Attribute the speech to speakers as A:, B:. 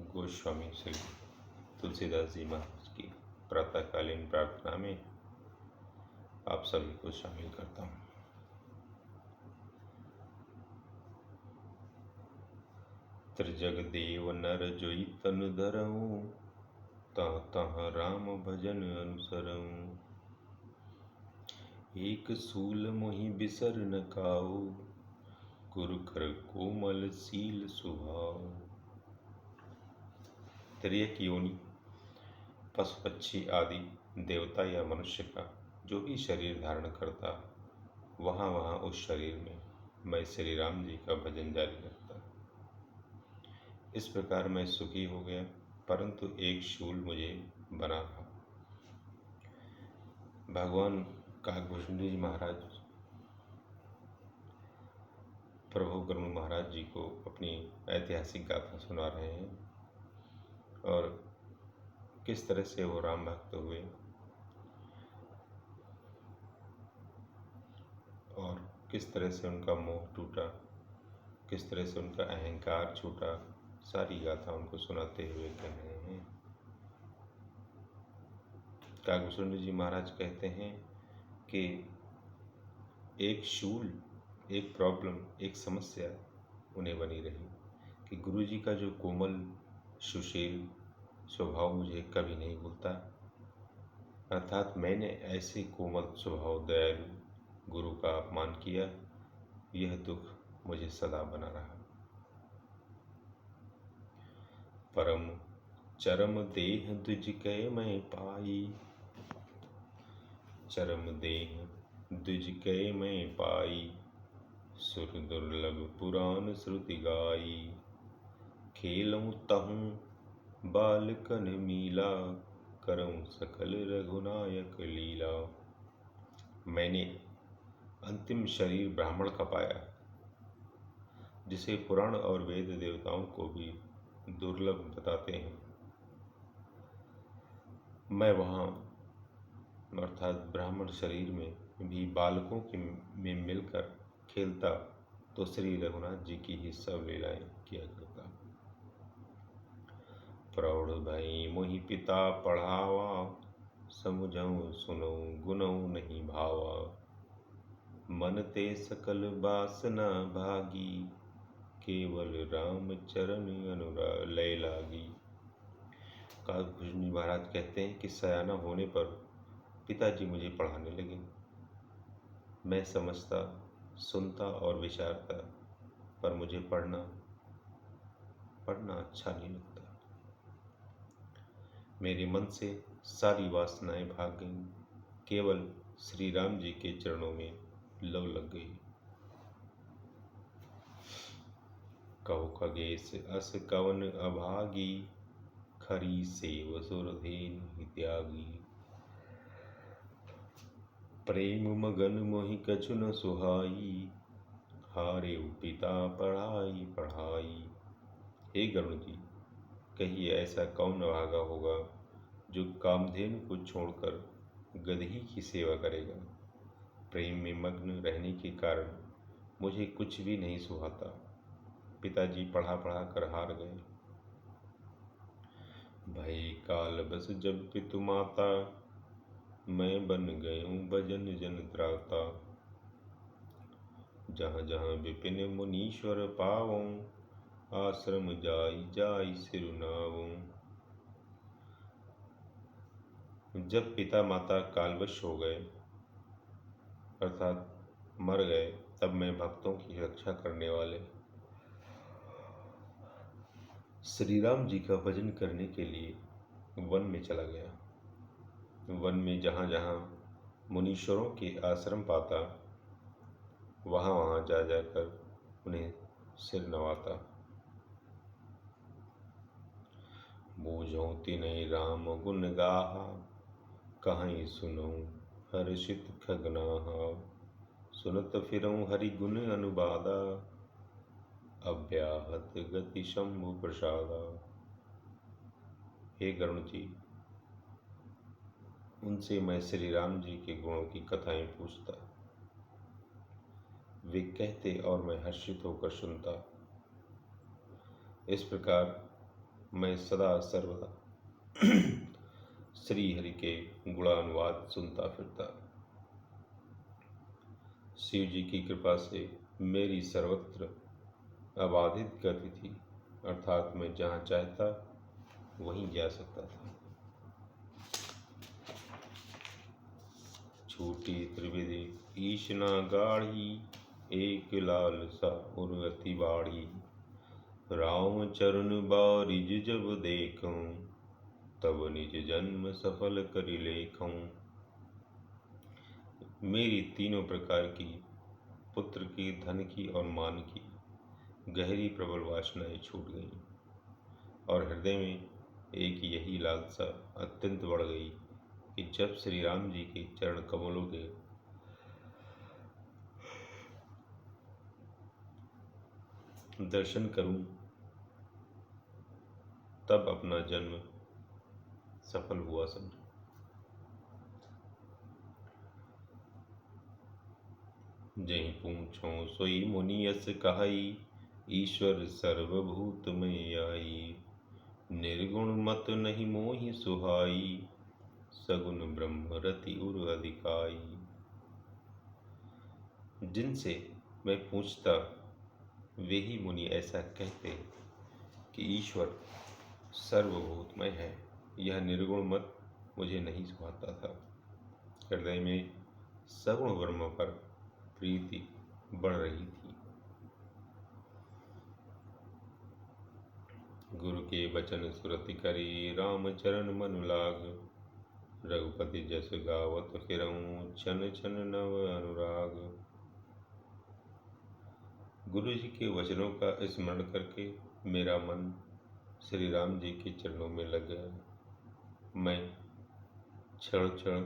A: गोस्वामी श्री तुलसीदास जी महाराज की प्रातःकालीन प्रार्थना में आप सभी को शामिल करता हूँ। त्रिजग देव नर जोई तनु धरऊँ, तहाँ तहाँ राम भजन अनुसरऊँ। एक सूल मोहि बिसर न काऊ, गुरु कर कोमल सील सुभाऊ। त्रियक योनि पशु पक्षी आदि देवता या मनुष्य का जो भी शरीर धारण करता, वहाँ वहाँ उस शरीर में मैं श्री राम जी का भजन जारी रखता। इस प्रकार मैं सुखी हो गया, परंतु एक शूल मुझे बना था। भगवान काकभूषण जी महाराज प्रभु गरुड़ महाराज जी को अपनी ऐतिहासिक गाथा सुना रहे हैं और किस तरह से वो राम भक्त हुए और किस तरह से उनका मोह टूटा, किस तरह से उनका अहंकार छूटा, सारी गाथा उनको सुनाते हुए कह रहे हैं। काकभूषण जी महाराज कहते हैं कि एक शूल, एक प्रॉब्लम, एक समस्या उन्हें बनी रही कि गुरु जी का जो कोमल सुशील स्वभाव मुझे कभी नहीं भूलता, अर्थात मैंने ऐसे कोमल स्वभाव दयालु गुरु का अपमान किया, यह दुख मुझे सदा बना रहा। परम चरम देह द्विज कै मैं पाई, चरम देह द्विज कै मैं पाई, सुर दुर्लभ पुराण श्रुति गाई। खेलऊँ तहूँ बालकन मीला, करऊँ सकल रघुनायक लीला। मैंने अंतिम शरीर ब्राह्मण का पाया, जिसे पुराण और वेद देवताओं को भी दुर्लभ बताते हैं। मैं वहाँ अर्थात ब्राह्मण शरीर में भी बालकों के में मिलकर खेलता तो श्री रघुनाथ जी की ही सब लीलाएं किया करता। प्रौढ़ भई मोहि पिता पढ़ावा, समुझऊँ सुनऊँ गुनऊँ नहीं भावा। मन ते सकल वासना भागी, केवल राम चरण अनुराग लय लागी। काकभूषण जी महाराज कहते हैं कि सयाना होने पर पिताजी मुझे पढ़ाने लगे। मैं समझता, सुनता और विचारता, पर मुझे पढ़ना अच्छा नहीं लगता। मेरे मन से सारी वासनाएं भाग गईं, केवल श्री राम जी के चरणों में लव लग गई। कहो खगेश अस कवन अभागी, खरी सेव सुरधेनु त्यागी। प्रेम मगन मोहि कछु न सुहाई, हारे पिता पढ़ाई पढ़ाई। हे गरुड़ जी, कहिए ऐसा कौन अभागा होगा जो कामधेनु को छोड़कर गदही की सेवा करेगा। प्रेम में मग्न रहने के कारण मुझे कुछ भी नहीं सुहाता। पिताजी पढ़ा पढ़ा कर हार गए। भई काल बस जब पितु माता, मैं बन गयूँ भजन जन त्राता। जहाँ जहाँ विपिन मुनीश्वर पावऊँ, आश्रम जाई जाई सिरु नावऊँ। जब पिता माता कालवश हो गए अर्थात मर गए, तब मैं भक्तों की रक्षा करने वाले श्री राम जी का भजन करने के लिए वन में चला गया। वन में जहाँ जहाँ मुनीश्वरों के आश्रम पाता, वहाँ वहाँ जा जाकर उन्हें सिर नवाता। बूझऊँ तिन्हि राम गुण गाहा, कहीं सुनऊँ हर्षित खगनाहा। सुनत फिरऊँ हरि गुण अनुबादा, अव्याहत गति शंभु प्रसादा। हे गरुड़ जी, उनसे मैं श्री राम जी के गुणों की कथाएं पूछता, वे कहते और मैं हर्षित होकर सुनता। इस प्रकार मैं सदा सर्वदा श्री हरि के गुणानुवाद सुनता फिरता। शिव जी की कृपा से मेरी सर्वत्र अबाधित गति थी, अर्थात मैं जहाँ चाहता वहीं जा सकता था। छूटी त्रिविधि ईशना गाढ़ी, एक लालसा उर अति बाढ़ी। राम चरण बारिज जब देखूं, तब निज जन्म सफल करि लेखूं। मेरी तीनों प्रकार की, पुत्र की, धन की और मान की गहरी प्रबल वासनाएं छूट गईं, और हृदय में एक यही लालसा अत्यंत बढ़ गई कि जब श्री राम जी के चरण कमलों के दर्शन करूं, तब अपना जन्म सफल हुआ समझो। जहीं पूछो सोई मुनि यस कहाई, ईश्वर सर्वभूत में आई। निर्गुण मत नहीं मोहि सुहाई, सगुन ब्रह्म रति उर अधिकाई। जिनसे मैं पूछता वे ही मुनि ऐसा कहते कि ईश्वर सर्वभूतमय है, यह निर्गुण मत मुझे नहीं सुहाता था। हृदय में सगुण ब्रह्म पर प्रीति बढ़ रही थी। गुरु के बचन सुरति करी, राम चरण मनु लाग। रघुपति जस गावत फिरऊं, छन छन नव अनुराग। गुरु जी के वचनों का स्मरण करके मेरा मन श्री राम जी के चरणों में लग गया। मैं क्षण क्षण